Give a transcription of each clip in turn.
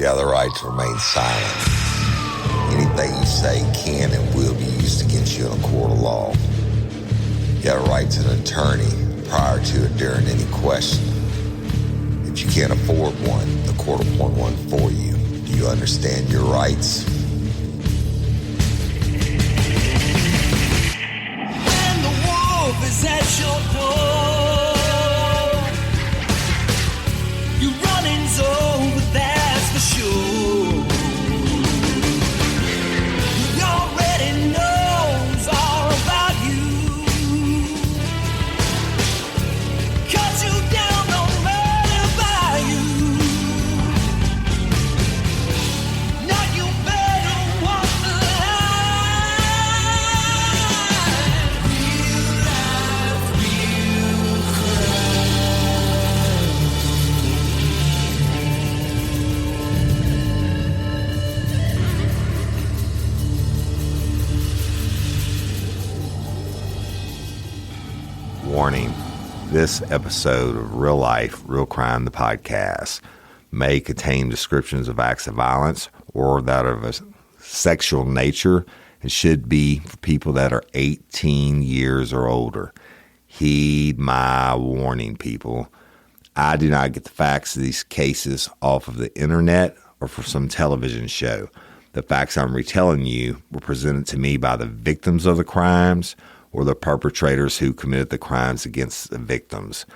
You have the right to remain silent. Anything you say can and will be used against you in a court of law. You have a right to an attorney prior to or during any question. If you can't afford one, the court will appoint one for you. Do you understand your rights? When the wolf is at your door, your running's over, that's for sure. He already knows all about you. Cut you down, no matter by you. Now you better walk the line. Real life, real Warning. This episode of Real Life, Real Crime, the podcast, may contain descriptions of acts of violence or that of a sexual nature and should be for people that are 18 years or older. Heed my warning, people. I do not get the facts of these cases off of the internet or from some television show. The facts I'm retelling you were presented to me by the victims of the crimes or the perpetrators who committed the crimes against the victims.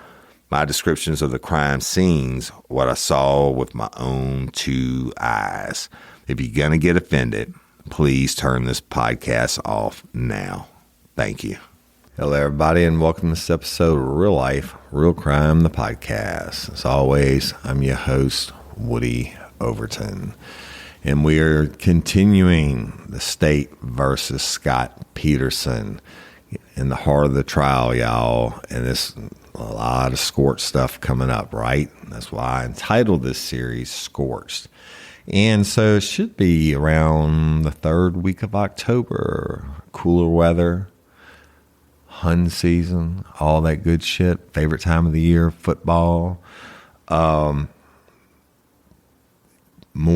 My descriptions of the crime scenes, what I saw with my own two eyes. If you're going to get offended, please turn this podcast off now. Thank you. Hello, everybody, and welcome to this episode of Real Life, Real Crime, the podcast. As always, I'm your host, Woody Overton. And we are continuing the State versus Scott Peterson in the heart of the trial, y'all. And there's a lot of Scorched stuff coming up, right? That's why I entitled this series Scorched. And so it should be around the third week of October. Cooler weather, hun season, all that good shit. Favorite time of the year, football. More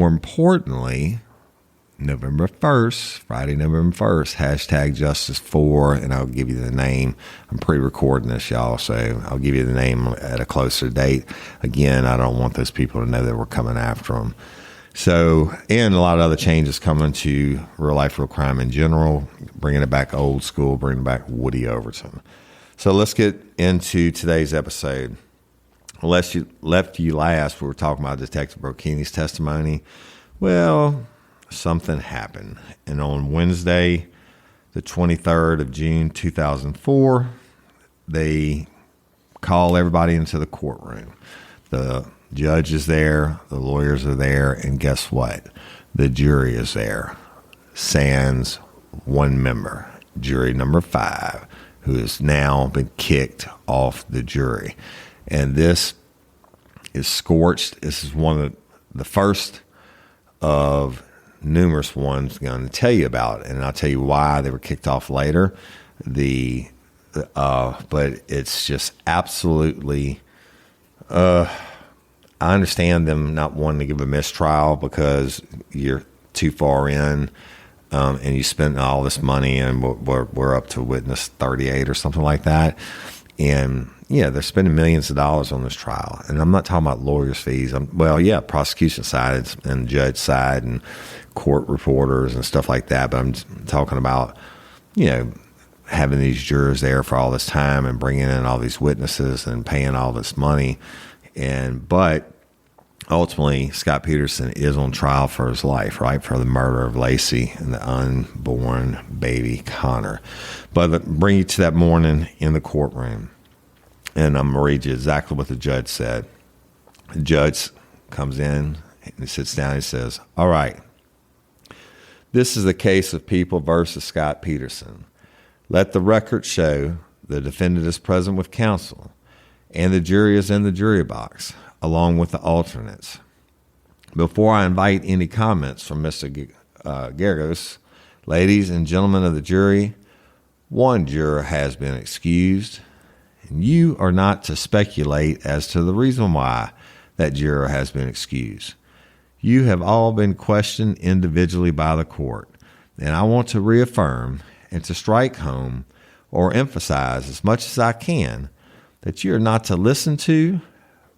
importantly, November 1st, Friday, November 1st, hashtag Justice for, and I'll give you the name. I'm pre-recording this, y'all, so I'll give you the name at a closer date. Again, I don't want those people to know that we're coming after them. So, and a lot of other changes coming to Real Life, Real Crime in general, bringing it back old school, bringing back Woody Overton. So let's get into today's episode. Unless you left you last, we were talking about Detective Brocchini's testimony. Well, something happened. And on Wednesday, the 23rd of June, 2004, they call everybody into the courtroom. The judge is there, the lawyers are there, and guess what? The jury is there. Sans one member, jury number 5, who has now been kicked off the jury. And this is Scorched. This is one of the first of numerous ones I'm going to tell you about, and I'll tell you why they were kicked off later. But it's just absolutely. I understand them not wanting to give a mistrial because you're too far in, and you spent all this money, and we're up to witness 38 or something like that, and. Yeah, they're spending millions of dollars on this trial. And I'm not talking about lawyers' fees. Prosecution side and judge side and court reporters and stuff like that. But I'm talking about, having these jurors there for all this time and bringing in all these witnesses and paying all this money. But ultimately, Scott Peterson is on trial for his life, right, for the murder of Laci and the unborn baby Connor. But bring you to that morning in the courtroom. And I'm going to read you exactly what the judge said. The judge comes in and he sits down and he says, all right, this is the case of People versus Scott Peterson. Let the record show the defendant is present with counsel and the jury is in the jury box along with the alternates. Before I invite any comments from Mr. Gargos, ladies and gentlemen of the jury, one juror has been excused. You are not to speculate as to the reason why that juror has been excused. You have all been questioned individually by the court, and I want to reaffirm and to strike home or emphasize as much as I can that you are not to listen to,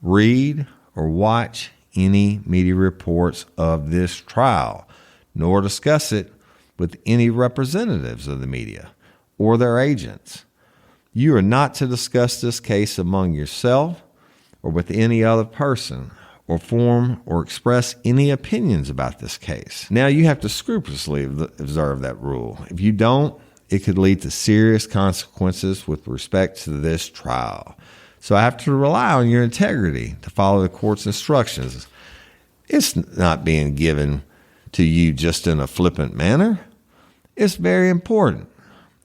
read, or watch any media reports of this trial, nor discuss it with any representatives of the media or their agents. You are not to discuss this case among yourself or with any other person, or form or express any opinions about this case. Now, you have to scrupulously observe that rule. If you don't, it could lead to serious consequences with respect to this trial. So I have to rely on your integrity to follow the court's instructions. It's not being given to you just in a flippant manner. It's very important.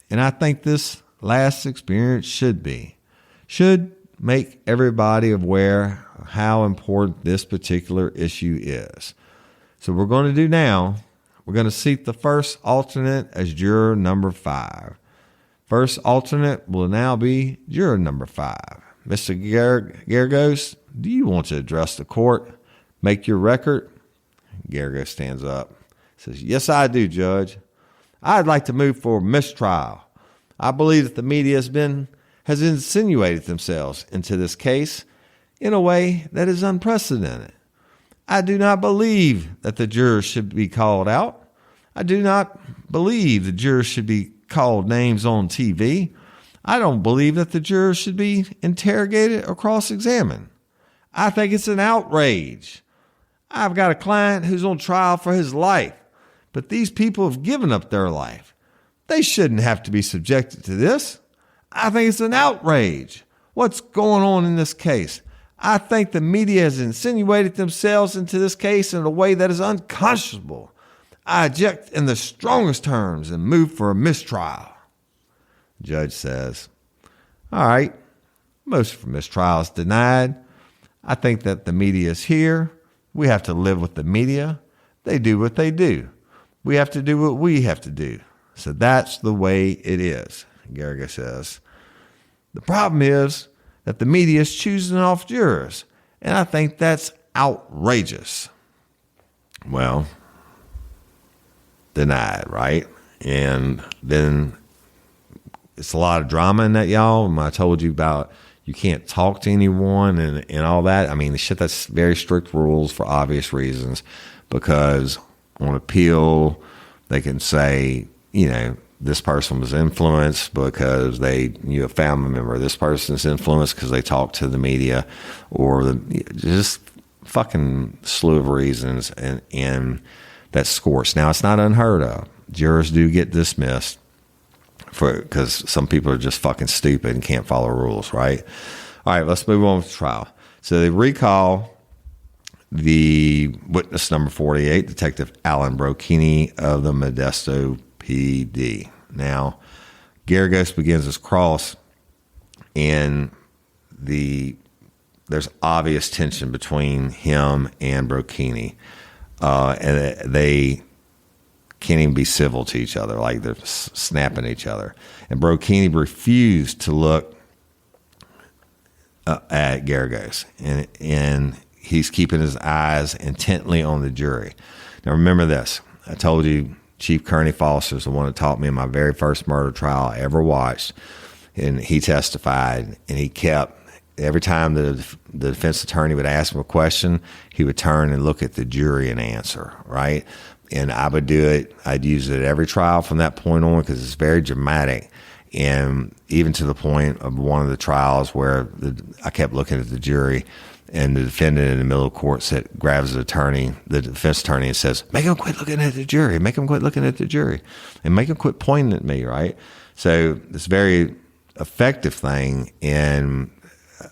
And I think this last experience should make everybody aware of how important this particular issue is. So what we're going to do now, we're going to seat the first alternate as juror number 5. First alternate will now be juror number 5. Mr. Geragos, do you want to address the court? Make your record? Geragos stands up, says, "Yes, I do, Judge. I'd like to move for mistrial. I believe that the media has insinuated themselves into this case in a way that is unprecedented. I do not believe that the jurors should be called out. I do not believe the jurors should be called names on TV. I don't believe that the jurors should be interrogated or cross-examined. I think it's an outrage. I've got a client who's on trial for his life, but these people have given up their life. They shouldn't have to be subjected to this. I think it's an outrage. What's going on in this case? I think the media has insinuated themselves into this case in a way that is unconscionable. I object in the strongest terms and move for a mistrial." Judge says, "All right, motion for mistrial is denied. I think that the media is here. We have to live with the media. They do what they do. We have to do what we have to do. So that's the way it is." Geragos says, "The problem is that the media is choosing off jurors, and I think that's outrageous." Well, denied, right? And then it's a lot of drama in that, y'all. When I told you about you can't talk to anyone and all that, I mean, the shit, that's very strict rules for obvious reasons, because on appeal, they can say, this person was influenced because they knew a family member. This person's influenced because they talked to the media, or just fucking slew of reasons. And that's Scorched. Now, it's not unheard of. Jurors do get dismissed because some people are just fucking stupid and can't follow rules, right? All right, let's move on with the trial. So they recall the witness number 48, Detective Alan Brocchini of the Modesto PD. Now, Geragos begins his cross, and there's obvious tension between him and Brocchini, and they can't even be civil to each other, like they're snapping at each other. And Brocchini refused to look at Geragos, and he's keeping his eyes intently on the jury. Now, remember this. I told you Chief Kearney Foster is the one that taught me in my very first murder trial I ever watched, and he testified, and he kept, every time the defense attorney would ask him a question, he would turn and look at the jury and answer, right? And I would do it. I'd use it at every trial from that point on, because it's very dramatic. And even to the point of one of the trials where I kept looking at the jury, and the defendant in the middle of court grabs the defense attorney, and says, "Make him quit looking at the jury. Make him quit looking at the jury. And make him quit pointing at me," right? So it's a very effective thing. And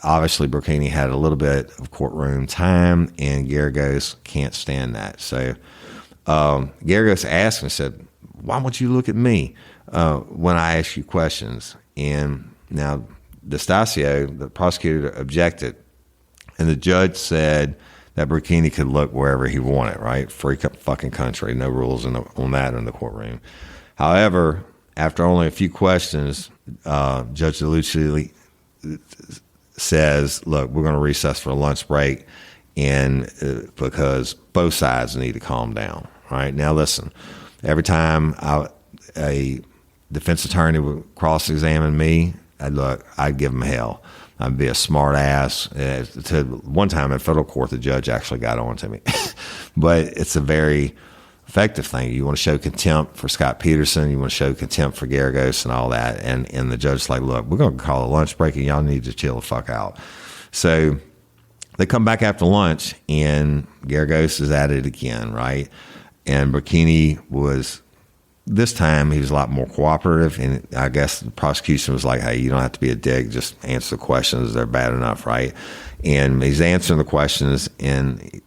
obviously Brocchini had a little bit of courtroom time, and Geragos can't stand that. So Geragos asked him, said, "Why won't you look at me when I ask you questions?" And now Destasio, the prosecutor, objected. And the judge said that Brocchini could look wherever he wanted, right? Free fucking country. No rules on that in the courtroom. However, after only a few questions, Judge DeLucci says, "Look, we're going to recess for a lunch break. and because both sides need to calm down. Right now, listen. Every time a defense attorney would cross-examine me, I'd give him hell. I'd be a smart ass. To one time in federal court, the judge actually got on to me. But it's a very effective thing. You want to show contempt for Scott Peterson. You want to show contempt for Garagos and all that. And the judge's like, look, we're going to call a lunch break and y'all need to chill the fuck out. So they come back after lunch and Garagos is at it again, right? And Brocchini this time he was a lot more cooperative, and I guess the prosecution was like, hey, you don't have to be a dick, just answer the questions, they're bad enough, right? And he's answering the questions, and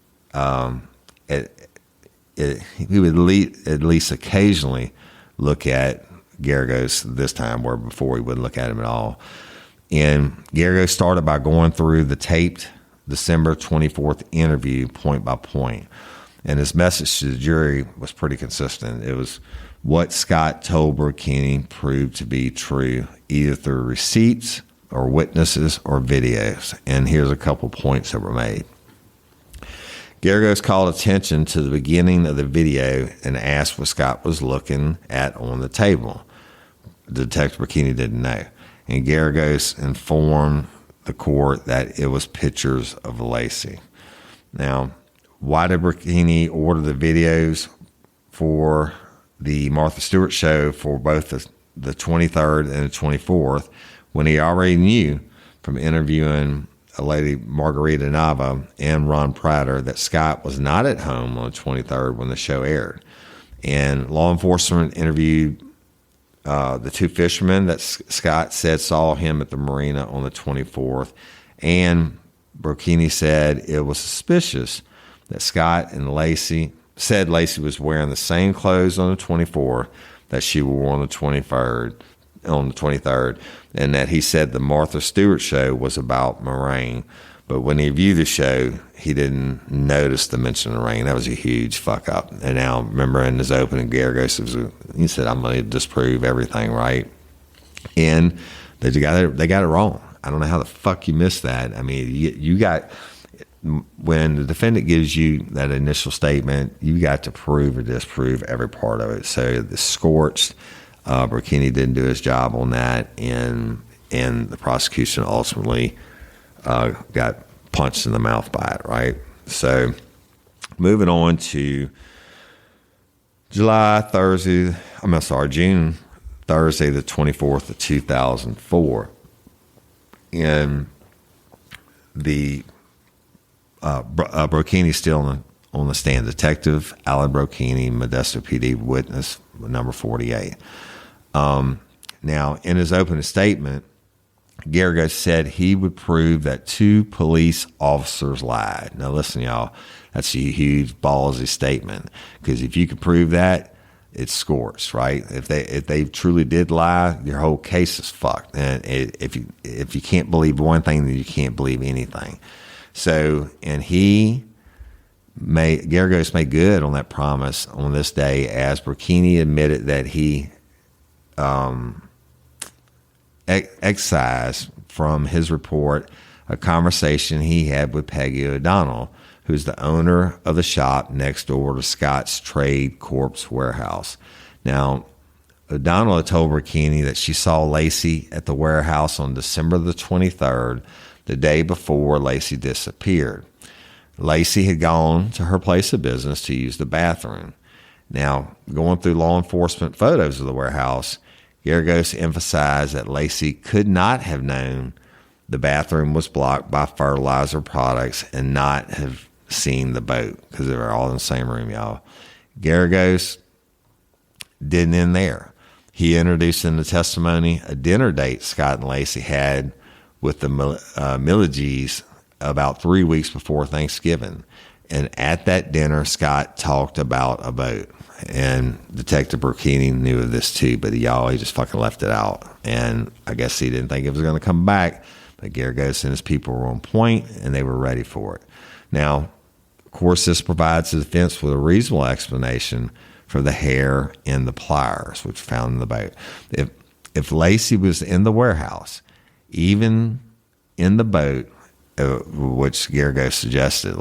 he would at least occasionally look at Garagos this time, where before he wouldn't look at him at all. And Garagos started by going through the taped December 24th interview point by point. And his message to the jury was pretty consistent. It was what Scott told Brocchini proved to be true, either through receipts or witnesses or videos. And here's a couple points that were made. Garagos called attention to the beginning of the video and asked what Scott was looking at on the table. Detective Brocchini didn't know. And Garagos informed the court that it was pictures of Laci. Now, why did Brocchini order the videos for the Martha Stewart show for both the 23rd and the 24th when he already knew from interviewing a lady, Margarita Nava, and Ron Prater, that Scott was not at home on the 23rd when the show aired? And law enforcement interviewed the two fishermen that Scott said saw him at the marina on the 24th, and Brocchini said it was suspicious that Scott and Laci said Laci was wearing the same clothes on the 24th that she wore on the 23rd, and that he said the Martha Stewart show was about Moraine. But when he viewed the show, he didn't notice the mention of rain. That was a huge fuck up. And now, remember in his opening, Garagos he said, I'm going to disprove everything, right? And they got it wrong. I don't know how the fuck you missed that. I mean, you got... When the defendant gives you that initial statement, you got to prove or disprove every part of it. So the Scorched, Brocchini didn't do his job on that, and the prosecution ultimately got punched in the mouth by it, right? So moving on to June Thursday, the 24th of 2004. And the Brocchini still on the stand. Detective Alan Brocchini, Modesto PD witness number 48. Now, in his opening statement, Garagos said he would prove that two police officers lied. Now, listen, y'all, that's a huge ballsy statement, because if you can prove that, it's Scorched, right? If they truly did lie, your whole case is fucked. And if you can't believe one thing, then you can't believe anything. So, and Garagos made good on that promise on this day, as Brocchini admitted that he excised from his report a conversation he had with Peggy O'Donnell, who's the owner of the shop next door to Scott's Trade Corp's warehouse. Now, O'Donnell had told Brocchini that she saw Laci at the warehouse on December the 23rd, the day before Laci disappeared. Laci had gone to her place of business to use the bathroom. Now, going through law enforcement photos of the warehouse, Garagos emphasized that Laci could not have known the bathroom was blocked by fertilizer products and not have seen the boat, because they were all in the same room, y'all. Garagos didn't end there. He introduced in the testimony a dinner date Scott and Laci had with the Milligis about 3 weeks before Thanksgiving. And at that dinner, Scott talked about a boat. And Detective Brocchini knew of this too, but he just fucking left it out. And I guess he didn't think it was going to come back. But Garagos and his people were on point, and they were ready for it. Now, of course, this provides the defense with a reasonable explanation for the hair and the pliers, which were found in the boat. If Laci was in the warehouse, even in the boat, which Garagos suggested,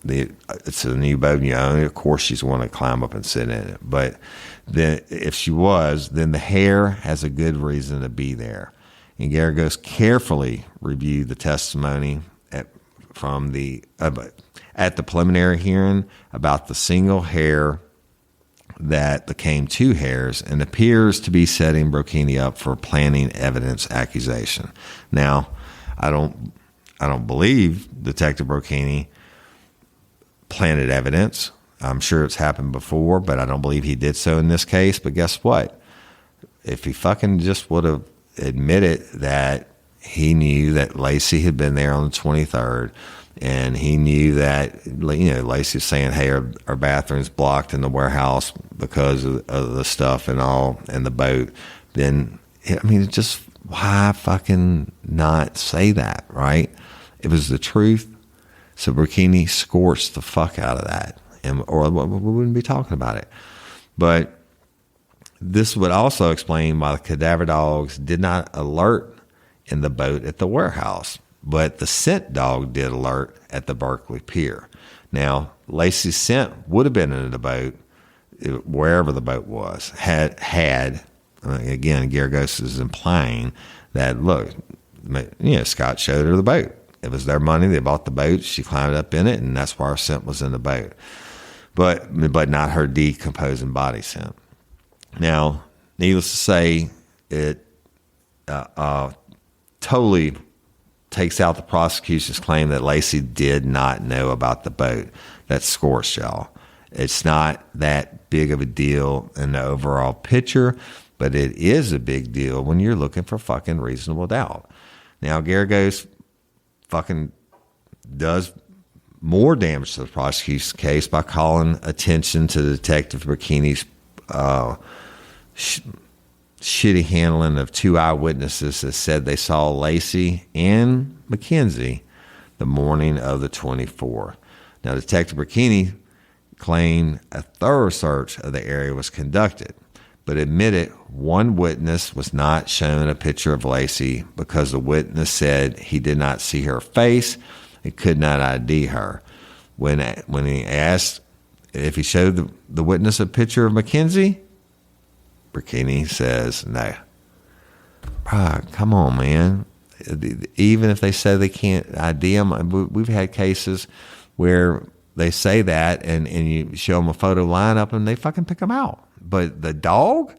it's a new boat and you own it. Of course, she's going to climb up and sit in it. But then, if she was, then the hair has a good reason to be there. And Garagos carefully reviewed the testimony at the preliminary hearing about the single hair that became two hairs, and appears to be setting Brocchini up for planting evidence accusation. Now, I don't believe Detective Brocchini planted evidence. I'm sure it's happened before, but I don't believe he did so in this case. But guess what? If he fucking just would have admitted that he knew that Laci had been there on the 23rd, and he knew that, Laci was saying, hey, our bathroom's blocked in the warehouse because of the stuff and all, and the boat, then, why fucking not say that, right? It was the truth. So Brocchini scorched the fuck out of that, or we wouldn't be talking about it. But this would also explain why the cadaver dogs did not alert in the boat at the warehouse, but the scent dog did alert at the Berkeley Pier. Now, Laci's scent would have been in the boat, wherever the boat was, had again, Garagos is implying that, look, Scott showed her the boat. It was their money. They bought the boat. She climbed up in it, and that's why her scent was in the boat. But not her decomposing body scent. Now, needless to say, it totally takes out the prosecution's claim that Laci did not know about the boat. That's Scorched, y'all. It's not that big of a deal in the overall picture, but it is a big deal when you're looking for fucking reasonable doubt. Now, Garagos fucking does more damage to the prosecution's case by calling attention to Detective Brocchini's shitty handling of two eyewitnesses that said they saw Laci and Mackenzie the morning of the 24th. Now, Detective Brocchini claimed a thorough search of the area was conducted, but admitted one witness was not shown a picture of Laci because the witness said he did not see her face and could not ID her. When he asked if he showed the witness a picture of Mackenzie, Brocchini says no. Come on, man. Even if they say they can't ID them, we've had cases where they say that and you show them a photo lineup and they fucking pick them out. But the dog,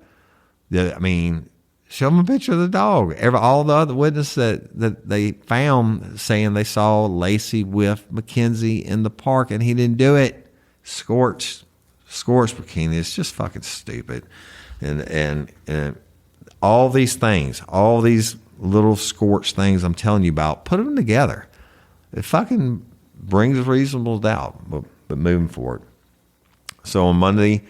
show them a picture of the dog. All the other witnesses that they found saying they saw Laci with Mackenzie in the park and he didn't do it. Scorched Brocchini. It's just fucking stupid. And all these things, all these little Scorched things I'm telling you about, put them together. It fucking brings reasonable doubt, but moving forward. So on Monday,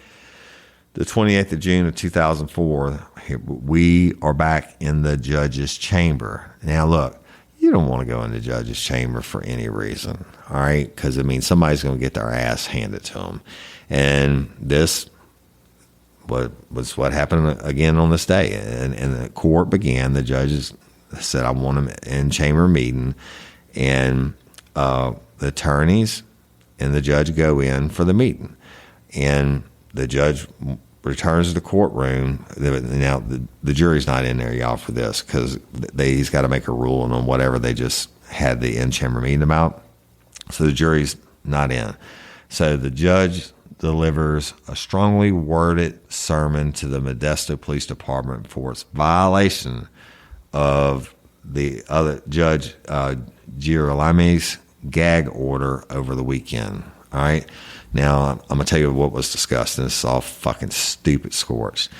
the 28th of June of 2004, we are back in the judge's chamber. Now, look, you don't want to go in the judge's chamber for any reason, all right? Because, somebody's going to get their ass handed to them. And this was what happened again on this day. And the court began. The judges said, I want them in chamber meeting. And the attorneys and the judge go in for the meeting. And the judge returns to the courtroom. Now, the jury's not in there, y'all, for this because he's got to make a ruling on whatever they just had the in-chamber meeting about. So the jury's not in. So the judge delivers a strongly worded sermon to the Modesto Police Department for its violation of the other Judge Girolami's gag order over the weekend. All right. Now, I'm going to tell you what was discussed, and it's all fucking stupid Scorched.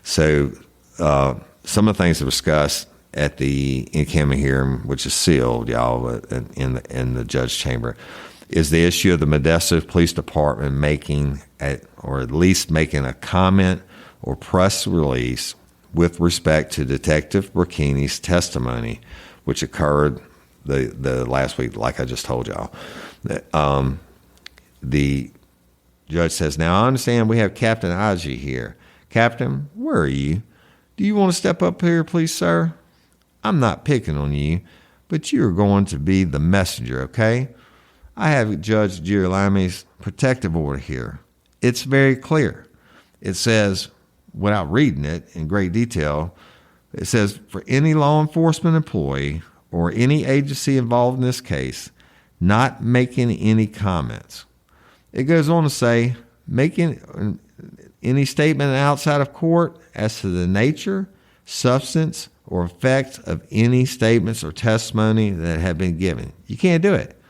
So, some of the things that were discussed at the in-camera hearing, which is sealed, y'all, in the judge chamber, is the issue of the Modesto Police Department making at least making a comment or press release with respect to Detective Brocchini's testimony, which occurred the last week, like I just told y'all. The judge says, now I understand we have Captain Aji here. Captain, where are you? Do you want to step up here, please, sir? I'm not picking on you, but you're going to be the messenger, okay? I have Judge Girolami's protective order here. It's very clear. It says, without reading it in great detail, it says, for any law enforcement employee or any agency involved in this case, not making any comments. It goes on to say, making any statement outside of court as to the nature, substance, or effect of any statements or testimony that have been given. You can't do it.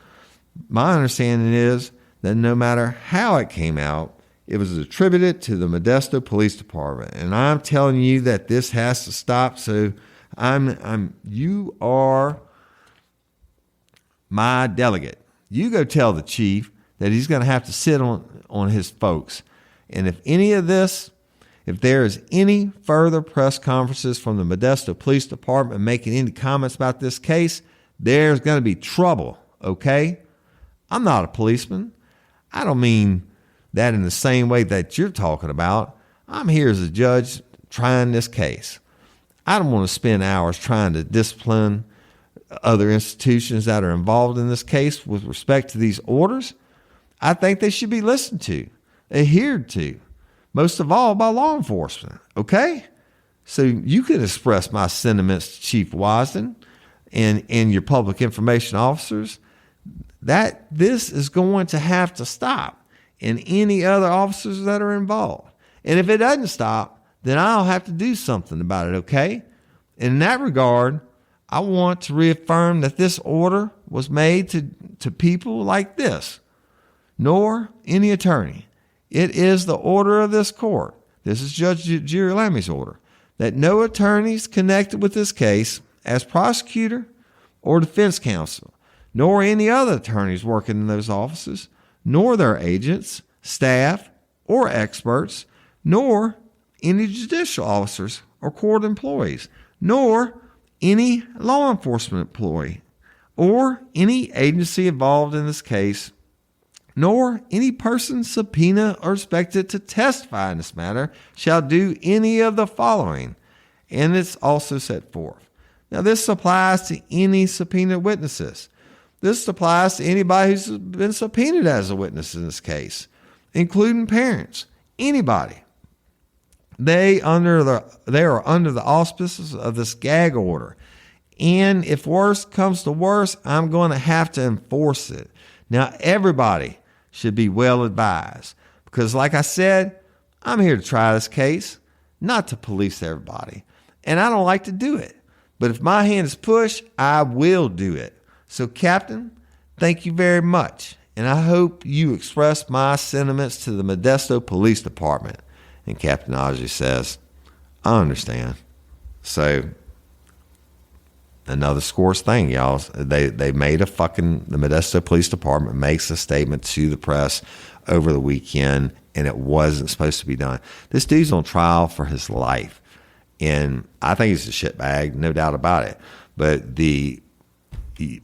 My understanding is that no matter how it came out, it was attributed to the Modesto Police Department. And I'm telling you that this has to stop. So you are my delegate. You go tell the chief that he's going to have to sit on his folks. And if any of this, if there is any further press conferences from the Modesto Police Department making any comments about this case, there's going to be trouble, okay? I'm not a policeman. I don't mean that in the same way that you're talking about. I'm here as a judge trying this case. I don't want to spend hours trying to discipline other institutions that are involved in this case with respect to these orders. I think they should be listened to, adhered to, most of all by law enforcement, okay? So you could express my sentiments to Chief Wisden and your public information officers that this is going to have to stop, and any other officers that are involved. And if it doesn't stop, then I'll have to do something about it, okay? In that regard, I want to reaffirm that this order was made to people like this, nor any attorney. It is the order of this court. This is Judge Girolami's order, that no attorneys connected with this case as prosecutor or defense counsel, nor any other attorneys working in those offices, nor their agents, staff, or experts, nor any judicial officers or court employees, nor any law enforcement employee, or any agency involved in this case, nor any person subpoenaed or expected to testify in this matter shall do any of the following. And it's also set forth. Now, this applies to any subpoenaed witnesses. This applies to anybody who's been subpoenaed as a witness in this case, including parents, anybody. They are under the auspices of this gag order. And if worse comes to worse, I'm going to have to enforce it. Now, everybody should be well advised because, like I said, I'm here to try this case, not to police everybody. And I don't like to do it. But if my hand is pushed, I will do it. So, Captain, thank you very much, and I hope you express my sentiments to the Modesto Police Department. And Captain Ozzie says, I understand. So, another Scorched thing, y'all. They made the Modesto Police Department makes a statement to the press over the weekend, and it wasn't supposed to be done. This dude's on trial for his life, and I think he's a shitbag, no doubt about it. But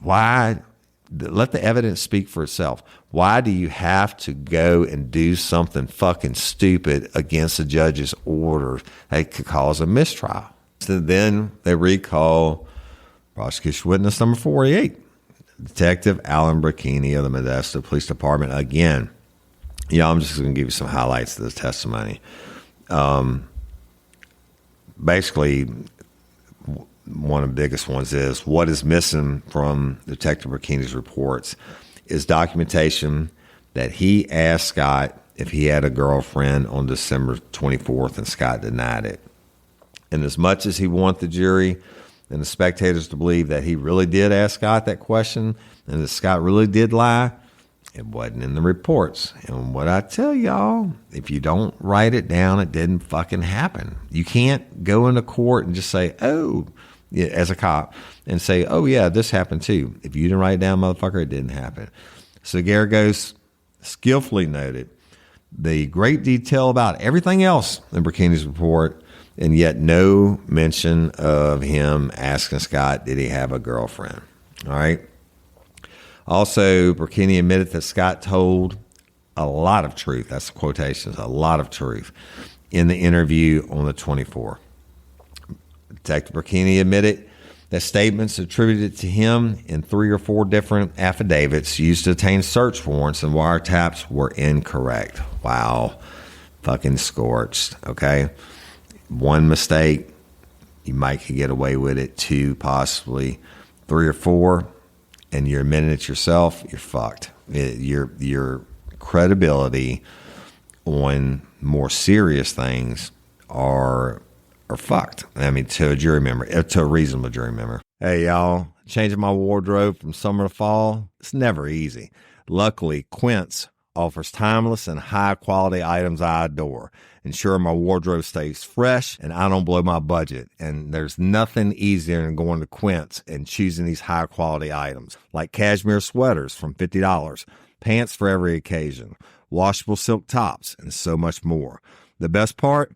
why let the evidence speak for itself? Why do you have to go and do something fucking stupid against a judge's order that could cause a mistrial? So then they recall prosecution witness number 48, Detective Alan Brocchini of the Modesto Police Department. Again, I'm just going to give you some highlights of this testimony. Basically, one of the biggest ones is what is missing from Detective Brocchini's reports is documentation that he asked Scott if he had a girlfriend on December 24th, and Scott denied it. And as much as he wanted the jury and the spectators to believe that he really did ask Scott that question and that Scott really did lie, it wasn't in the reports. And what I tell y'all, if you don't write it down, it didn't fucking happen. You can't go into court and just say, oh, as a cop, and say, oh, yeah, this happened too. If you didn't write it down, motherfucker, it didn't happen. So Garagos skillfully noted the great detail about everything else in Brocchini's report, and yet no mention of him asking Scott, did he have a girlfriend? All right. Also, Brocchini admitted that Scott told a lot of truth. That's the quotations, a lot of truth in the interview on the 24th. Detective Brocchini admitted that statements attributed to him in 3 or 4 different affidavits used to obtain search warrants and wiretaps were incorrect. Wow. Fucking scorched. Okay. 1 mistake, you might could get away with it. 2, possibly 3 or 4, and you're admitting it yourself, you're fucked. Your credibility on more serious things are fucked. I mean, to a jury member, to a reasonable jury member. Hey, y'all, changing my wardrobe from summer to fall, it's never easy. Luckily, Quince offers timeless and high-quality items I adore, ensuring my wardrobe stays fresh and I don't blow my budget. And there's nothing easier than going to Quince and choosing these high-quality items, like cashmere sweaters from $50, pants for every occasion, washable silk tops, and so much more. The best part?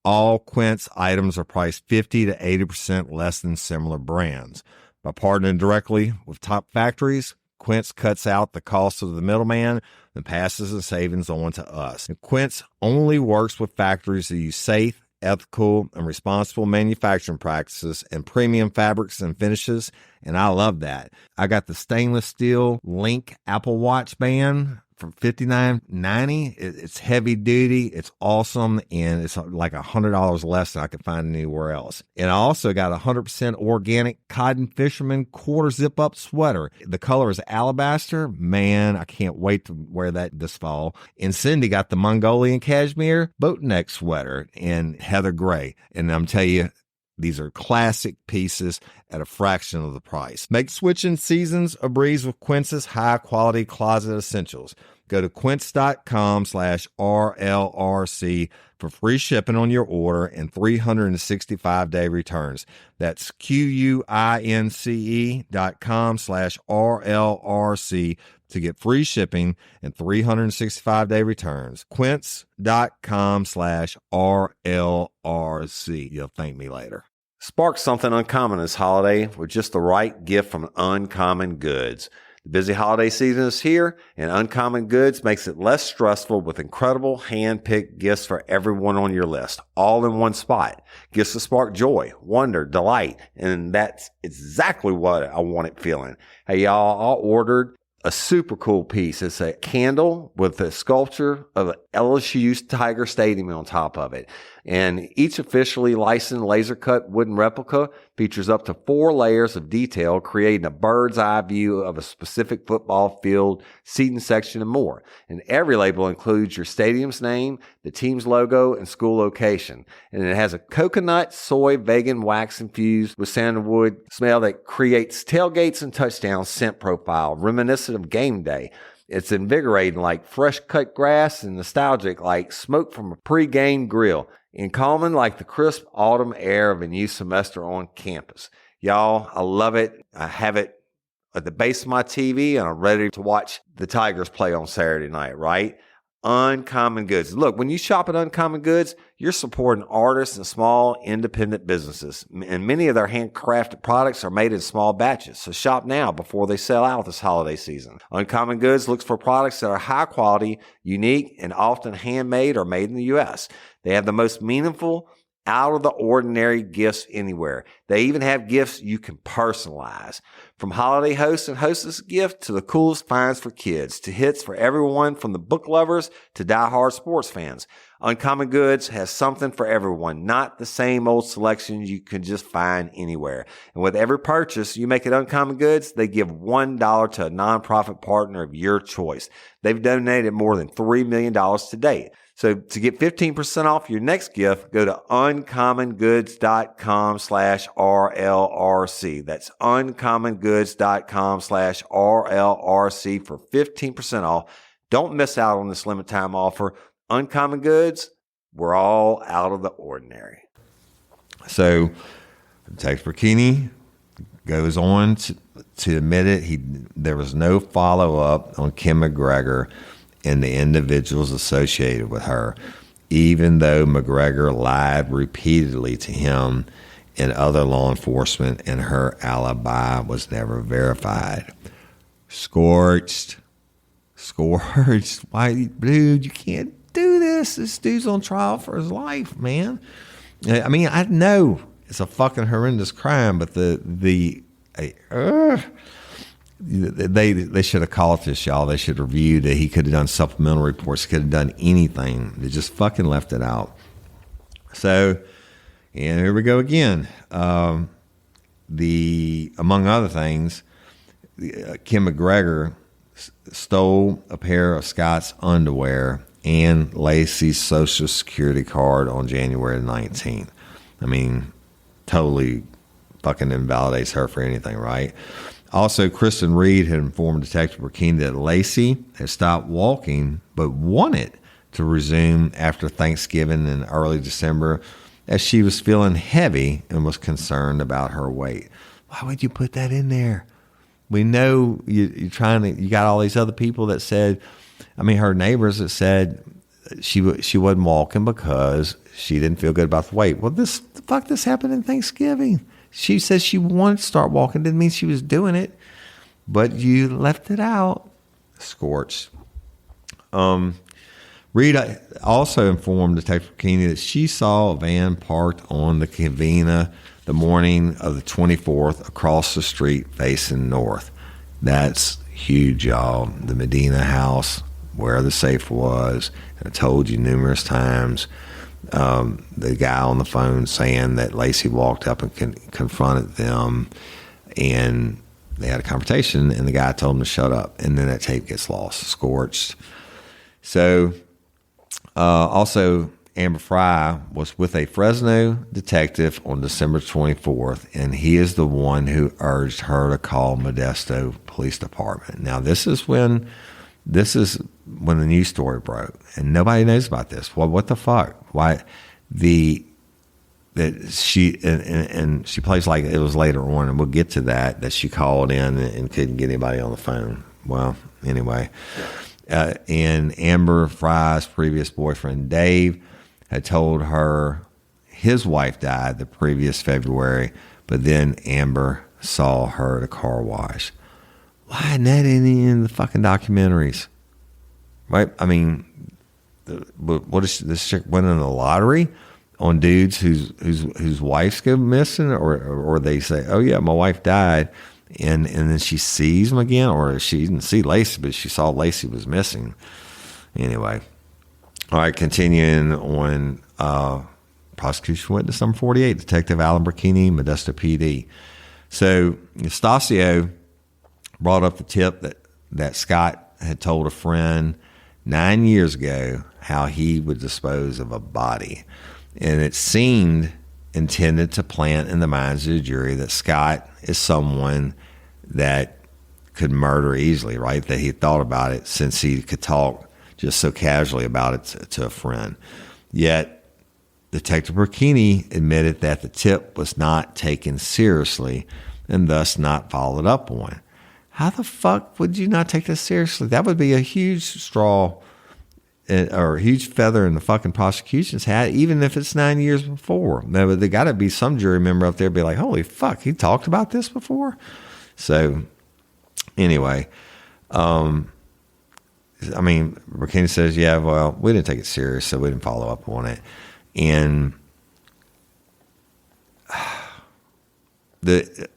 All Quince items are priced 50 to 80% less than similar brands. By partnering directly with top factories, Quince cuts out the cost of the middleman and passes the savings on to us. And Quince only works with factories that use safe, ethical, and responsible manufacturing practices and premium fabrics and finishes, and I love that. I got the stainless steel Link Apple Watch band for $59.90. It's heavy duty, it's awesome, and it's like $100 less than I could find anywhere else. And I also got a 100% organic cotton fisherman quarter zip up sweater. The color is alabaster. Man, I can't wait to wear that this fall. And Cindy got the Mongolian cashmere boat neck sweater in heather gray. And I'm telling you, these are classic pieces at a fraction of the price. Make switching seasons a breeze with Quince's high-quality closet essentials. Go to quince.com/RLRC for free shipping on your order and 365-day returns. That's QUINCE.com/RLRC to get free shipping and 365-day returns. Quince.com/RLRC. You'll thank me later. Spark something uncommon this holiday with just the right gift from Uncommon Goods. The busy holiday season is here, and Uncommon Goods makes it less stressful with incredible hand-picked gifts for everyone on your list, all in one spot. Gifts to spark joy, wonder, delight, and that's exactly what I wanted feeling. Hey, y'all, I ordered a super cool piece. It's a candle with a sculpture of LSU's Tiger Stadium on top of it. And each officially licensed laser cut wooden replica features up to 4 layers of detail, creating a bird's eye view of a specific football field, seating section, and more. And every label includes your stadium's name, the team's logo, and school location. And it has a coconut, soy, vegan wax infused with sandalwood smell that creates tailgates and touchdown scent profile, reminiscent of game day. It's invigorating like fresh cut grass and nostalgic like smoke from a pre-game grill, and calming like the crisp autumn air of a new semester on campus. Y'all, I love it. I have it at the base of my TV, and I'm ready to watch the Tigers play on Saturday night, right? Uncommon Goods. Look, when you shop at Uncommon Goods, you're supporting artists and small independent businesses. And many of their handcrafted products are made in small batches. So shop now before they sell out this holiday season. Uncommon Goods looks for products that are high quality, unique, and often handmade or made in the U.S. They have the most meaningful, out of the ordinary gifts anywhere. They even have gifts you can personalize. From holiday hosts and hostess gift to the coolest finds for kids, to hits for everyone from the book lovers to diehard sports fans. Uncommon Goods has something for everyone, not the same old selections you can just find anywhere. And with every purchase you make at Uncommon Goods, they give $1 to a nonprofit partner of your choice. They've donated more than $3 million to date. So to get 15% off your next gift, go to uncommongoods.com/RLRC. That's uncommongoods.com/RLRC for 15% off. Don't miss out on this limited time offer. Uncommon Goods, we're all out of the ordinary. So Detective Brocchini goes on to admit it. There was no follow-up on Kim McGregor and the individuals associated with her, even though McGregor lied repeatedly to him and other law enforcement, and her alibi was never verified. Scorched. Why, dude, you can't do this. This dude's on trial for his life, man. I mean, I know it's a fucking horrendous crime, but they should have called this, y'all. They should have reviewed it. He could have done supplemental reports. He could have done anything. They just fucking left it out. So, and here we go again. Among other things, Kim McGregor stole a pair of Scott's underwear and Laci's Social Security card on January 19th. I mean, totally fucking invalidates her for anything, right? Also, Kristen Reed had informed Detective Brocchini that Laci had stopped walking but wanted to resume after Thanksgiving in early December, as she was feeling heavy and was concerned about her weight. Why would you put that in there? We know you got all these other people that said, her neighbors that said she wasn't walking because she didn't feel good about the weight. Well, this happened in Thanksgiving. She says she wanted to start walking. Didn't mean she was doing it, but you left it out. Scorched. Reed also informed Detective Brocchini that she saw a van parked on the Covina the morning of the 24th across the street facing north. That's huge, y'all. The Medina house where the safe was. I told you numerous times. The guy on the phone saying that Laci walked up and confronted them, and they had a confrontation, and the guy told him to shut up, and then that tape gets lost, scorched. So, also, Amber Frey was with a Fresno detective on December 24th, and he is the one who urged her to call Modesto Police Department. Now, this is when the news story broke, and nobody knows about this. Well, what the fuck? Why she plays like it was later on, and we'll get to that she called in and couldn't get anybody on the phone. Well, anyway, and Amber Frey's previous boyfriend Dave had told her his wife died the previous February, but then Amber saw her at a car wash. Why isn't that in the fucking documentaries? Right? I mean, what is this chick winning the lottery on dudes whose wives go missing, or they say, oh yeah, my wife died, and then she sees them again, or she didn't see Laci, but she saw Laci was missing. Anyway, all right, continuing on. Prosecution witness number 48, Detective Alan Brocchini, Modesto PD. So Stasio brought up the tip that Scott had told a friend 9 years ago how he would dispose of a body. And it seemed intended to plant in the minds of the jury that Scott is someone that could murder easily, right? That he thought about it since he could talk just so casually about it to a friend. Yet, Detective Brocchini admitted that the tip was not taken seriously and thus not followed up on. How the fuck would you not take this seriously? That would be a huge straw or a huge feather in the fucking prosecution's hat, even if it's 9 years before. There got to be some jury member up there be like, holy fuck, he talked about this before? So, anyway, Brocchini says, yeah, well, we didn't take it serious, so we didn't follow up on it. And did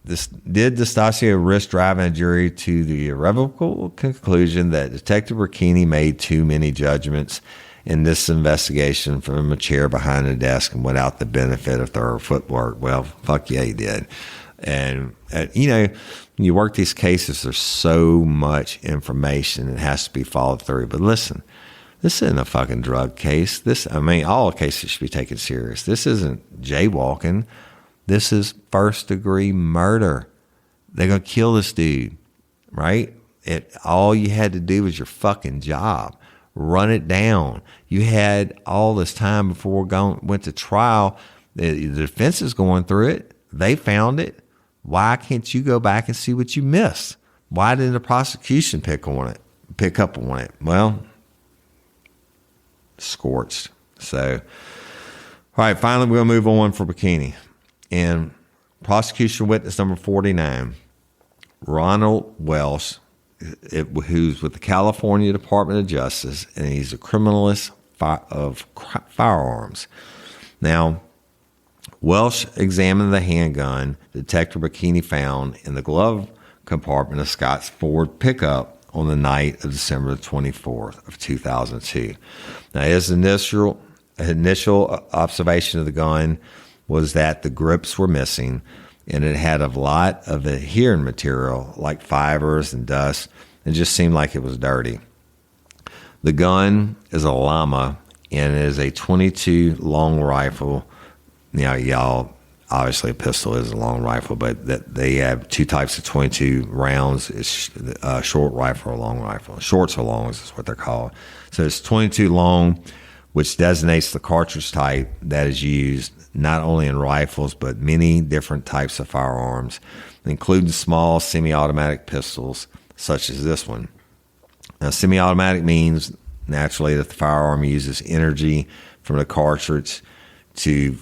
Stasio risk driving a jury to the irrevocable conclusion that Detective Brocchini made too many judgments in this investigation from a chair behind the desk and without the benefit of thorough footwork? Well, fuck yeah, he did. And, when you work these cases, there's so much information that has to be followed through. But listen, this isn't a fucking drug case. All cases should be taken serious. This isn't jaywalking. This is first-degree murder. They're going to kill this dude, right? All you had to do was your fucking job. Run it down. You had all this time before went to trial. The defense is going through it. They found it. Why can't you go back and see what you missed? Why didn't the prosecution pick up on it? Well, scorched. So, all right, finally we'll move on for Brocchini. And prosecution witness number 49, Ronald Welsh, who's with the California Department of Justice, and he's a criminalist of firearms. Now, Welsh examined the handgun Detective Brocchini found in the glove compartment of Scott's Ford pickup on the night of December 24th of 2002. Now, his initial observation of the gun was that the grips were missing, and it had a lot of adhering material like fibers and dust. It just seemed like it was dirty. The gun is a llama, and it is a .22 long rifle. Now, y'all, obviously a pistol is a long rifle, but that they have two types of .22 rounds. It's a short rifle or a long rifle. Shorts or longs is what they're called. So it's .22 long, which designates the cartridge type that is used not only in rifles, but many different types of firearms, including small semi-automatic pistols, such as this one. Now, semi-automatic means naturally that the firearm uses energy from the cartridge to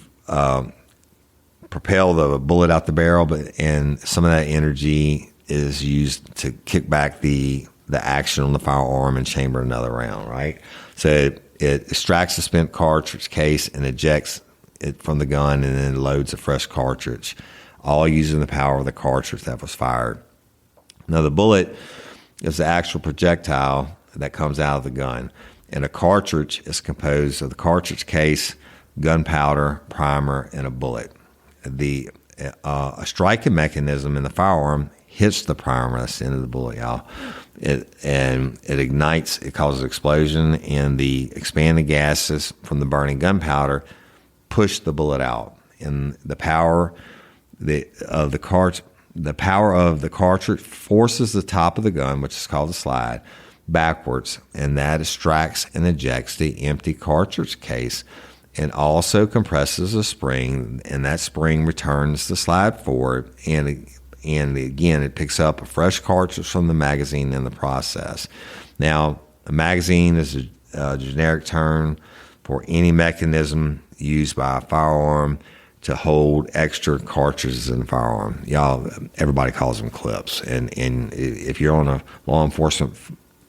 propel the bullet out the barrel, and some of that energy is used to kick back the action on the firearm and chamber another round, right? So it extracts the spent cartridge case and ejects it from the gun and then loads a fresh cartridge, all using the power of the cartridge that was fired. Now, the bullet is the actual projectile that comes out of the gun, and a cartridge is composed of the cartridge case, gunpowder, primer, and a bullet. A striking mechanism in the firearm hits the primer. That's the end of the bullet, y'all. It ignites. It causes explosion, and the expanding gases from the burning gunpowder push the bullet out. And the power of the cartridge forces the top of the gun, which is called the slide, backwards, and that extracts and ejects the empty cartridge case, and also compresses a spring, and that spring returns the slide forward, and again, it picks up a fresh cartridge from the magazine in the process. Now, a magazine is a generic term for any mechanism used by a firearm to hold extra cartridges in the firearm. Y'all, everybody calls them clips, and if you're on a law enforcement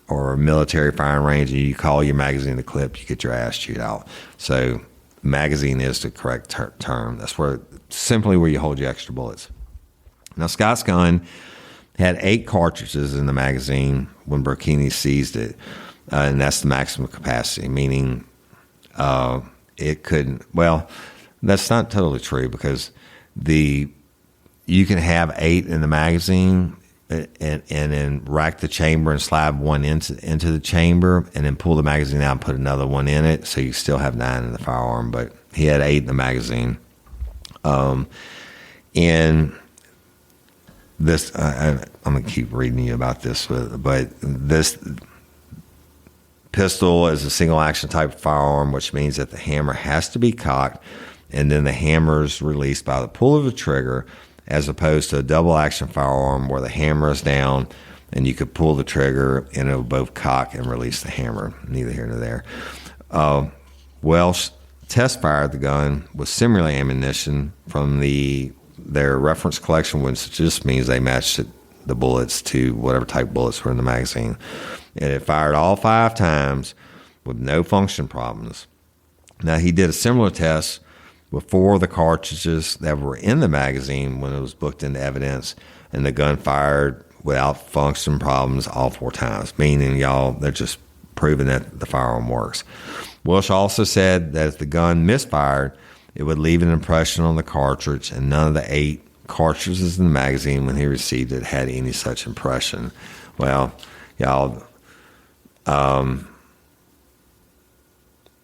or a military firing range and you call your magazine a clip, you get your ass chewed out. So magazine is the correct term. That's simply where you hold your extra bullets. Now, Scott's gun had 8 cartridges in the magazine when Brocchini seized it, and that's the maximum capacity, meaning it couldn't. Well, that's not totally true, because you can have 8 in the magazine and then rack the chamber and slide one into the chamber and then pull the magazine out and put another one in it, so you still have 9 in the firearm, but he had 8 in the magazine. And this, I'm going to keep reading you about this, but this pistol is a single action type of firearm, which means that the hammer has to be cocked and then the hammer is released by the pull of the trigger, as opposed to a double action firearm where the hammer is down and you could pull the trigger and it will both cock and release the hammer. Neither here nor there. Welsh test fired the gun with similar ammunition from their reference collection, which just means they matched the bullets to whatever type bullets were in the magazine. And it fired all 5 times with no function problems. Now, he did a similar test with 4 of the cartridges that were in the magazine when it was booked into evidence, and the gun fired without function problems all 4 times, meaning, y'all, they're just proving that the firearm works. Welsh also said that if the gun misfired, it would leave an impression on the cartridge, and none of the 8 cartridges in the magazine when he received it had any such impression. Well, y'all,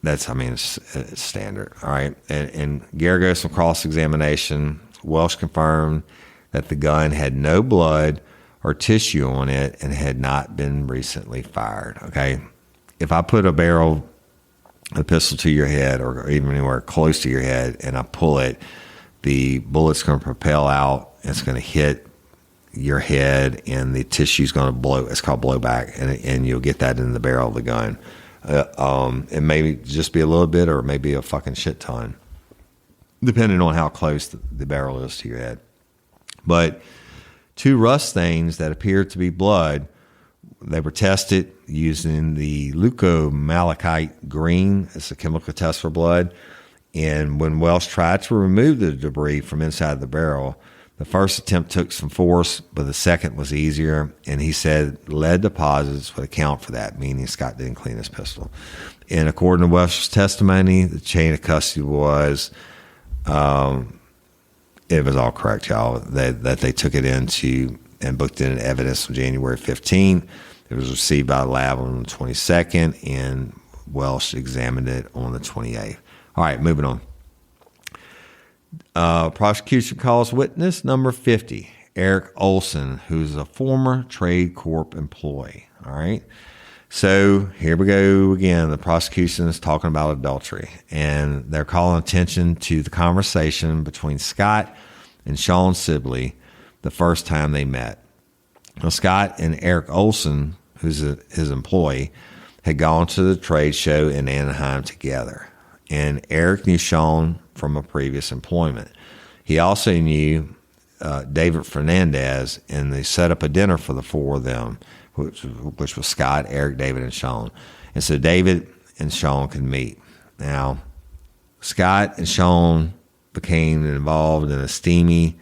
it's standard, all right? And Garagos from cross-examination, Welsh confirmed that the gun had no blood or tissue on it and had not been recently fired, okay? If I put a pistol to your head or even anywhere close to your head and I pull it, the bullet's going to propel out, it's going to hit your head, and the tissue's going to blow. It's called blowback, and you'll get that in the barrel of the gun. It may just be a little bit, or maybe a fucking shit ton, depending on how close the barrel is to your head. But 2 rust stains that appeared to be blood, they were tested using the leucomalachite green. It's a chemical test for blood, And when Welsh tried to remove the debris from inside the barrel, the first attempt took some force, but the second was easier. And he said lead deposits would account for that, meaning Scott didn't clean his pistol. And according to Welsh's testimony, the chain of custody was, it was all correct, y'all, that they took it into and booked in evidence on January 15th. It was received by the lab on the 22nd, and Welsh examined it on the 28th. All right, moving on. Prosecution calls witness number 50, Eric Olson, who's a former Trade Corp employee. All right. So here we go again. The prosecution is talking about adultery, and they're calling attention to the conversation between Scott and Sean Sibley the first time they met. Now, Scott and Eric Olson, who's his employee, had gone to the trade show in Anaheim together. And Eric knew Sean from a previous employment. He also knew David Fernandez, and they set up a dinner for the four of them, which was Scott, Eric, David, and Sean. And so David and Sean could meet. Now, Scott and Sean became involved in a steamy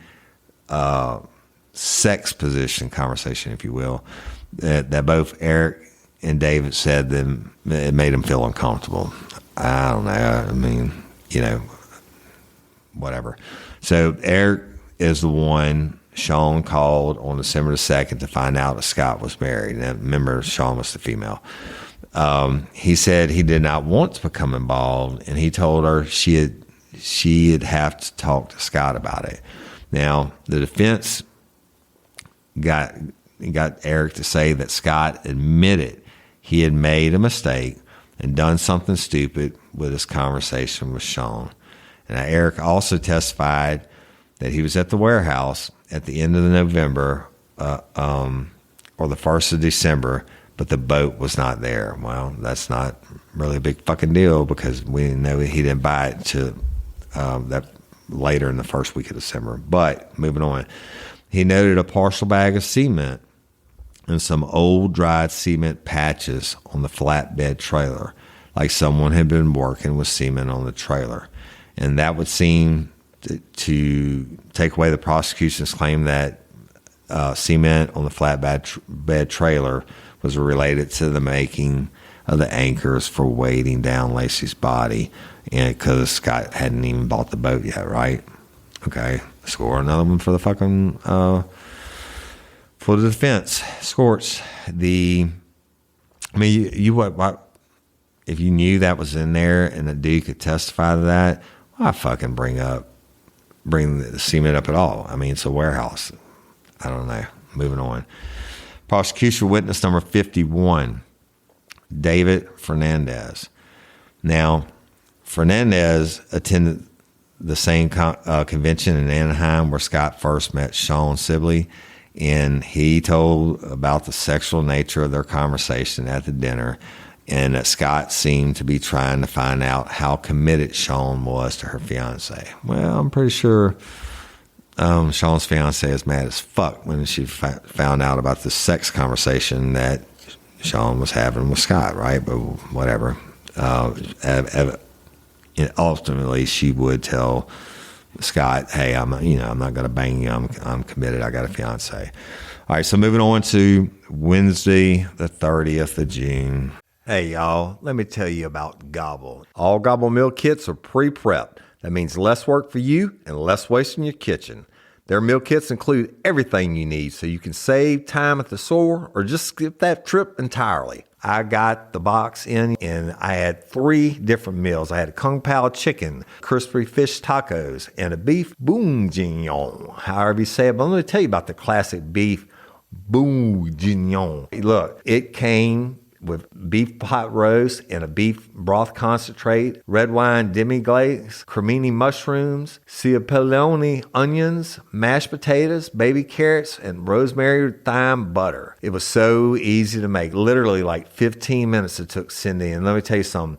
sex position conversation, if you will, that both Eric and David said that it made them feel uncomfortable. I don't know. I mean, whatever. So Eric is the one Sean called on December the 2nd to find out that Scott was married. And remember, Sean was the female. He said he did not want to become involved, and he told her she'd have to talk to Scott about it. Now, the defense got Eric to say that Scott admitted he had made a mistake and done something stupid with his conversation with Sean. And Eric also testified that he was at the warehouse at the end of November or the 1st of December, but the boat was not there. Well, that's not really a big fucking deal because we know he didn't buy it to that later in the first week of December. But moving on, he noted a partial bag of cement and some old dried cement patches on the flatbed trailer, like someone had been working with cement on the trailer. And that would seem to take away the prosecution's claim that cement on the flatbed trailer was related to the making of the anchors for weighting down Laci's body, and because Scott hadn't even bought the boat yet, right? Okay, score another one for the fucking for the defense. Scorched. You what? If you knew that was in there and the dude could testify to that, why fucking bring the cement up at all? I mean, it's a warehouse. I don't know. Moving on. Prosecution witness number 51, David Fernandez. Now, Fernandez attended the same convention in Anaheim where Scott first met Sean Sibley, and he told about the sexual nature of their conversation at the dinner, and that Scott seemed to be trying to find out how committed Sean was to her fiance. Well, I'm pretty sure Sean's fiance is mad as fuck when she found out about the sex conversation that Sean was having with Scott, right? But whatever. Ultimately, she would tell Scott, "Hey, I'm not going to bang you. I'm committed. I got a fiance." All right, so moving on to Wednesday, the 30th of June. Hey, y'all, let me tell you about Gobble. All Gobble meal kits are pre-prepped. That means less work for you and less waste in your kitchen. Their meal kits include everything you need so you can save time at the store or just skip that trip entirely. I got the box in and I had 3 different meals. I had a Kung Pao chicken, crispy fish tacos, and a beef bourguignon, however you say it. But let me tell you about the classic beef bourguignon. Look, it came with beef pot roast and a beef broth concentrate, red wine demi-glace, cremini mushrooms, cipollone onions, mashed potatoes, baby carrots, and rosemary thyme butter. It was so easy to make. Literally like 15 minutes it took Cindy. And let me tell you something,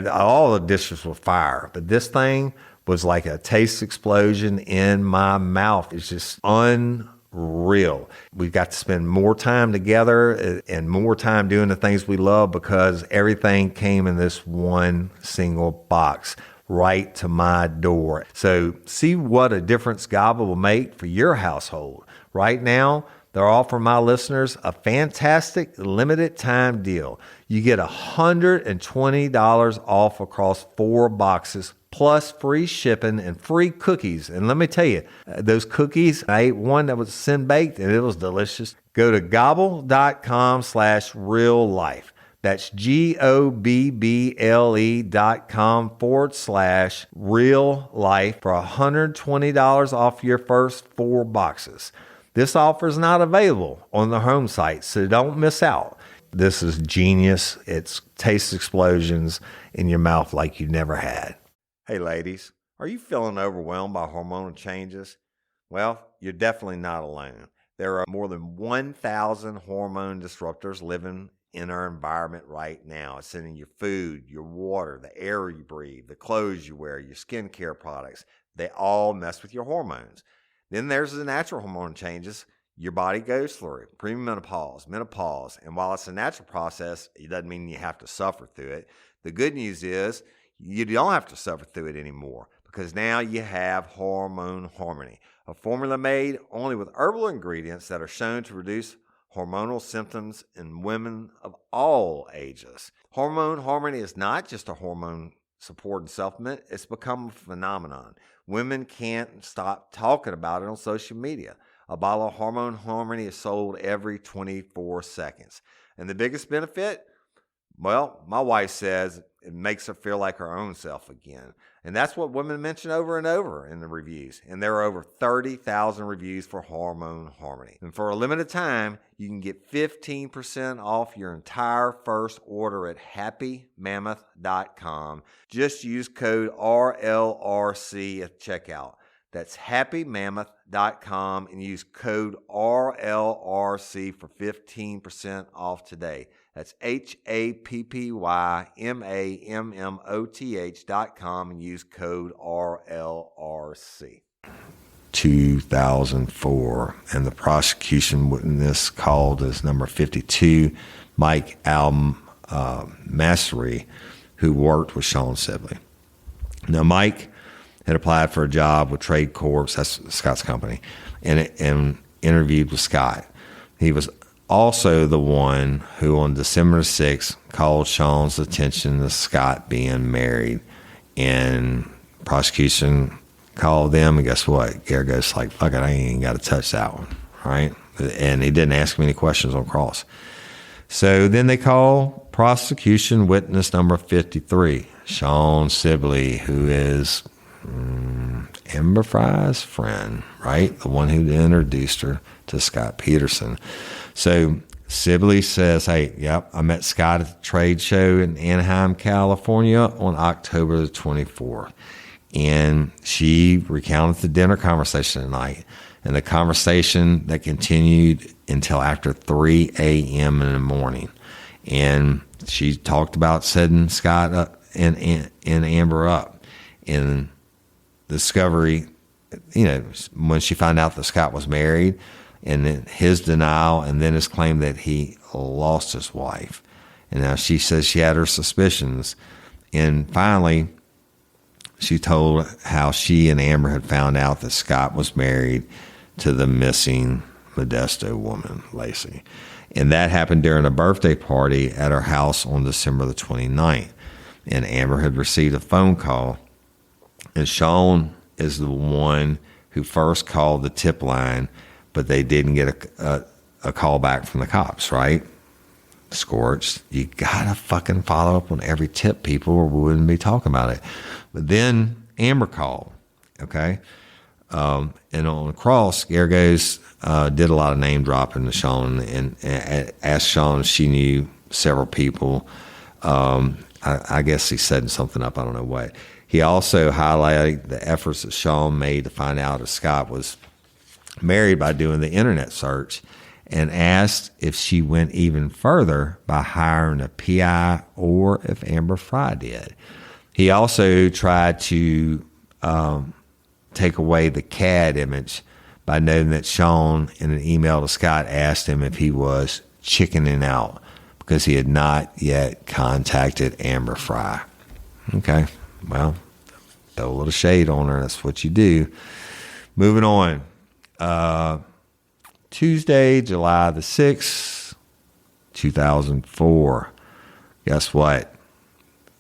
all the dishes were fire, but this thing was like a taste explosion in my mouth. It's just unreal. We've got to spend more time together and more time doing the things we love because everything came in this one single box. right to my door. So see what a difference God will make for your household. Right now, they're offering my listeners a fantastic limited time deal. You get $120 off across 4 boxes, plus free shipping and free cookies. And let me tell you, those cookies, I ate one that was sin baked and it was delicious. Go to gobble.com/real life. That's GOBBLE.com/real life for $120 off your first 4 boxes. This offer is not available on the home site, so don't miss out. This is genius. It's taste explosions in your mouth like you never had. Hey ladies, are you feeling overwhelmed by hormonal changes? Well, you're definitely not alone. There are more than 1,000 hormone disruptors living in our environment right now. It's in your food, your water, the air you breathe, the clothes you wear, your skincare products. They all mess with your hormones. Then there's the natural hormone changes your body goes through, premenopause, menopause. And while it's a natural process, it doesn't mean you have to suffer through it. The good news is you don't have to suffer through it anymore, because now you have Hormone Harmony, a formula made only with herbal ingredients that are shown to reduce hormonal symptoms in women of all ages. Hormone Harmony is not just a hormone supporting supplement, it's become a phenomenon. Women can't stop talking about it on social media. A bottle of Hormone Harmony is sold every 24 seconds. And the biggest benefit? Well, my wife says it makes her feel like her own self again. And that's what women mention over and over in the reviews. And there are over 30,000 reviews for Hormone Harmony. And for a limited time, you can get 15% off your entire first order at happymammoth.com. Just use code RLRC at checkout. That's happymammoth.com and use code RLRC for 15% off today. That's happymammoth.com and use code RLRC. 2004, and the prosecution witness called as number 52, Mike Massery, who worked with Sean Sibley. Now, Mike had applied for a job with Trade Corps, that's Scott's company, and interviewed with Scott. He was also the one who on December 6th called Sean's attention to Scott being married, and prosecution called them, and guess what? Gare goes like, fuck it, I ain't got to touch that one, right? And he didn't ask him any questions on cross. So then they call prosecution witness number 53, Sean Sibley, who is Amber Frey's friend, right? The one who introduced her to Scott Peterson. So Sibley says, hey, yep, I met Scott at the trade show in Anaheim, California on October the 24th. And she recounted the dinner conversation at night, and the conversation that continued until after 3 a.m. in the morning. And she talked about setting Scott up and Amber up. And discovery, when she found out that Scott was married, and then his denial, and then his claim that he lost his wife. And now she says she had her suspicions. And finally, she told how she and Amber had found out that Scott was married to the missing Modesto woman, Laci. And that happened during a birthday party at her house on December the 29th. And Amber had received a phone call. And Sean is the one who first called the tip line, but they didn't get a call back from the cops, right? Scorched. You gotta fucking follow up on every tip, people, or we wouldn't be talking about it. But then Amber called, okay? And on the cross, Gargos did a lot of name dropping to Sean and asked Sean if she knew several people. I guess he said something up, I don't know what. He also highlighted the efforts that Sean made to find out if Scott was married by doing the internet search, and asked if she went even further by hiring a PI or if Amber Frey did. He also tried to take away the CAD image by noting that Sean, in an email to Scott, asked him if he was chickening out because he had not yet contacted Amber Frey. Okay, well, throw a little shade on her. That's what you do. Moving on. Tuesday, July the 6th, 2004. Guess what?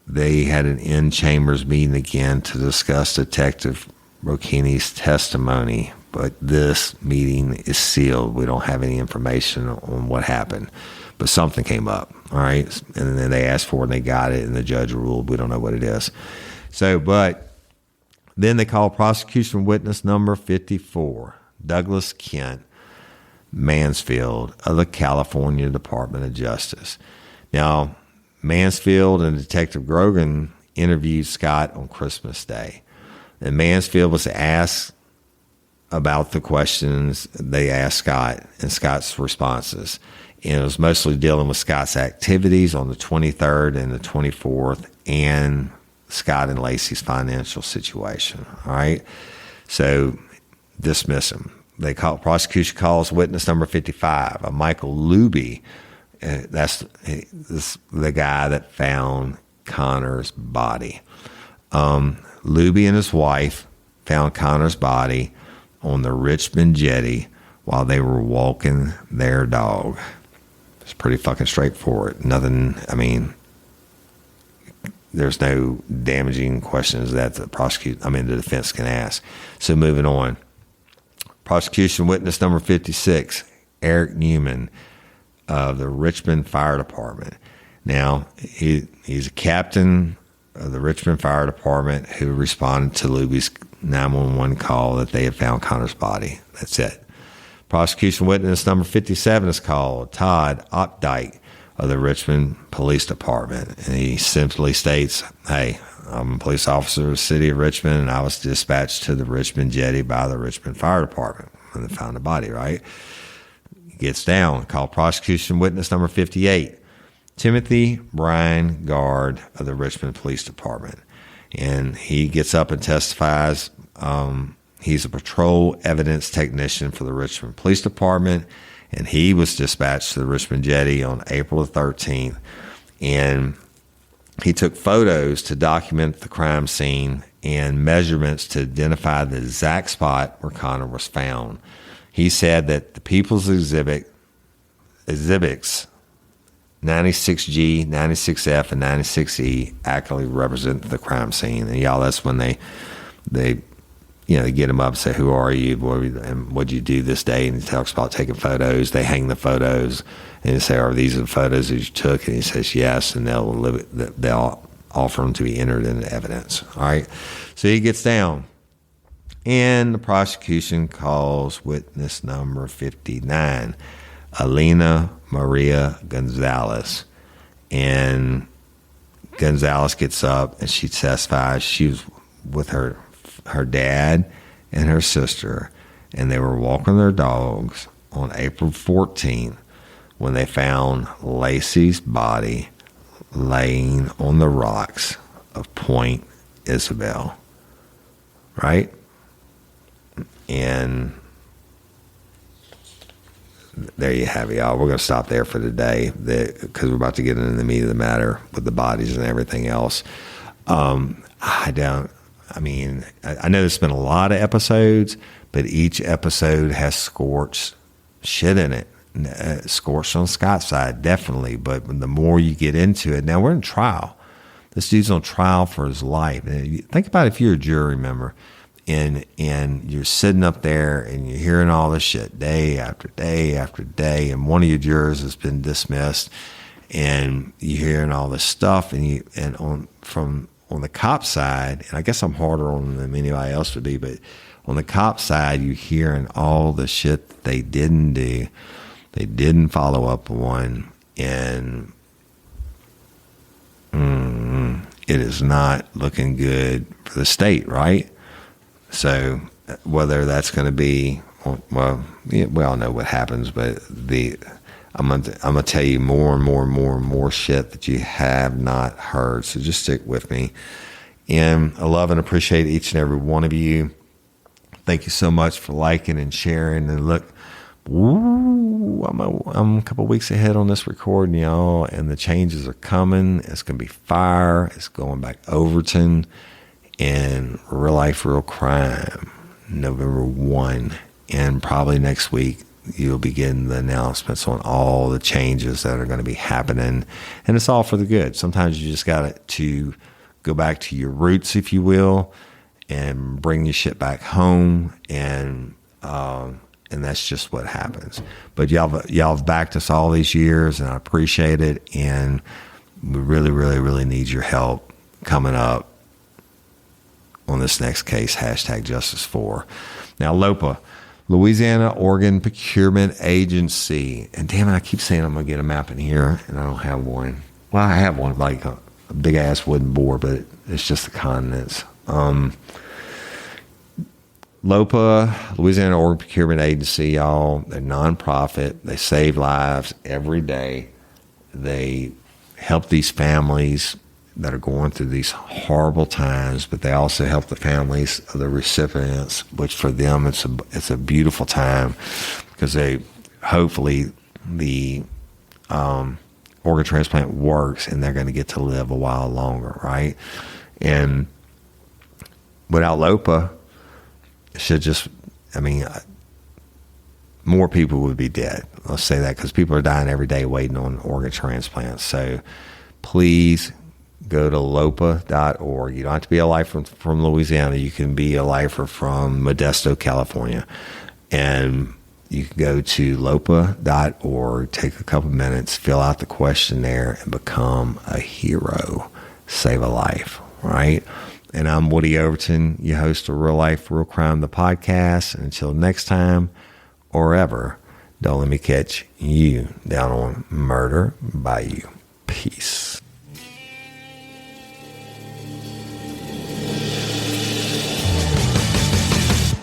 They had an in-chambers meeting again to discuss Detective Brocchini's testimony, but this meeting is sealed. We don't have any information on what happened, but something came up, all right? And then they asked for it, and they got it, and the judge ruled. We don't know what it is. So, but then they called prosecution witness number 54, Douglas Kent Mansfield of the California Department of Justice. Now, Mansfield and Detective Grogan interviewed Scott on Christmas Day. And Mansfield was asked about the questions they asked Scott and Scott's responses. And it was mostly dealing with Scott's activities on the 23rd and the 24th and Scott and Laci's financial situation. All right. So dismiss him. Prosecution calls witness number 55, a Michael Luby. That's the guy that found Connor's body. Luby and his wife found Connor's body on the Richmond jetty while they were walking their dog. It's pretty fucking straightforward. Nothing, I mean, there's no damaging questions that the defense can ask. So moving on. Prosecution witness number 56, Eric Newman of the Richmond Fire Department. Now, he's a captain of the Richmond Fire Department who responded to Luby's 911 call that they had found Connor's body. That's it. Prosecution witness number 57 is called Todd Opdyke of the Richmond Police Department. And he simply states, hey, I'm a police officer of the city of Richmond, and I was dispatched to the Richmond jetty by the Richmond Fire Department when they found the body, right? Gets down, called prosecution witness number 58, Timothy Brian Guard of the Richmond Police Department. And he gets up and testifies. He's a patrol evidence technician for the Richmond Police Department, and he was dispatched to the Richmond jetty on April the 13th. And he took photos to document the crime scene and measurements to identify the exact spot where Connor was found. He said that the People's exhibits 96G, 96F, and 96E accurately represent the crime scene. And y'all, that's when they get him up and say, "Who are you? And what'd you do this day?" And he talks about taking photos. They hang the photos and they say, "Are these the photos that you took?" And he says, "Yes." And they'll offer them to be entered into evidence. All right. So he gets down. And the prosecution calls witness number 59, Elena Maria Gonzalez. And Gonzalez gets up and she testifies. She was with her dad and her sister, and they were walking their dogs on April 14th when they found Laci's body laying on the rocks of Point Isabel. Right? And there you have it, y'all. We're going to stop there for today because we're about to get into the meat of the matter with the bodies and everything else. I know there's been a lot of episodes, but each episode has Scorched shit in it. Scorched on Scott's side, definitely. But the more you get into it, now we're in trial. This dude's on trial for his life. Think about if you're a jury member and you're sitting up there and you're hearing all this shit day after day after day, and one of your jurors has been dismissed, and you're hearing all this stuff, on the cop side, and I guess I'm harder on them than anybody else would be, but on the cop side, you're hearing all the shit that they didn't do, they didn't follow up on, and it is not looking good for the state, right? So whether that's going to be, well, yeah, we all know what happens, but I'm gonna tell you more and more and more and more shit that you have not heard. So just stick with me. And I love and appreciate each and every one of you. Thank you so much for liking and sharing. And look, I'm a couple weeks ahead on this recording, y'all, and the changes are coming. It's gonna be fire. It's going back Overton. in Real Life, Real Crime, November 1. And probably next week, you'll be getting the announcements on all the changes that are going to be happening. And it's all for the good. Sometimes you just got to go back to your roots, if you will, and bring your shit back home. And that's just what happens. But y'all have backed us all these years, and I appreciate it. And we really, really, really need your help coming up on this next case, #Justice4. Now, LOPA, Louisiana Organ Procurement Agency. And damn it, I keep saying I'm going to get a map in here, and I don't have one. Well, I have one, like a big-ass wooden board, but it's just the continents. LOPA, Louisiana Organ Procurement Agency, y'all, they're nonprofit. They save lives every day. They help these families that are going through these horrible times, but they also help the families of the recipients, which for them it's a beautiful time, because hopefully the organ transplant works and they're going to get to live a while longer, right? And without LOPA, more people would be dead. Let's say that, because people are dying every day waiting on organ transplants. So please go to lopa.org. You don't have to be a lifer from Louisiana. You can be a lifer from Modesto, California. And you can go to lopa.org, take a couple minutes, fill out the questionnaire, and become a hero. Save a life, right? And I'm Woody Overton, your host of Real Life, Real Crime, the podcast. And until next time, or ever, don't let me catch you down on Murder Bayou. Peace.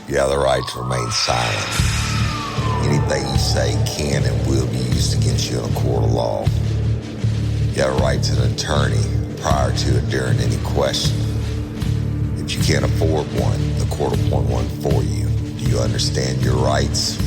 You have the right to remain silent. Anything you say can and will be used against you in a court of law. You have a right to an attorney prior to and during any question. If you can't afford one, the court will appoint one for you. Do you understand your rights?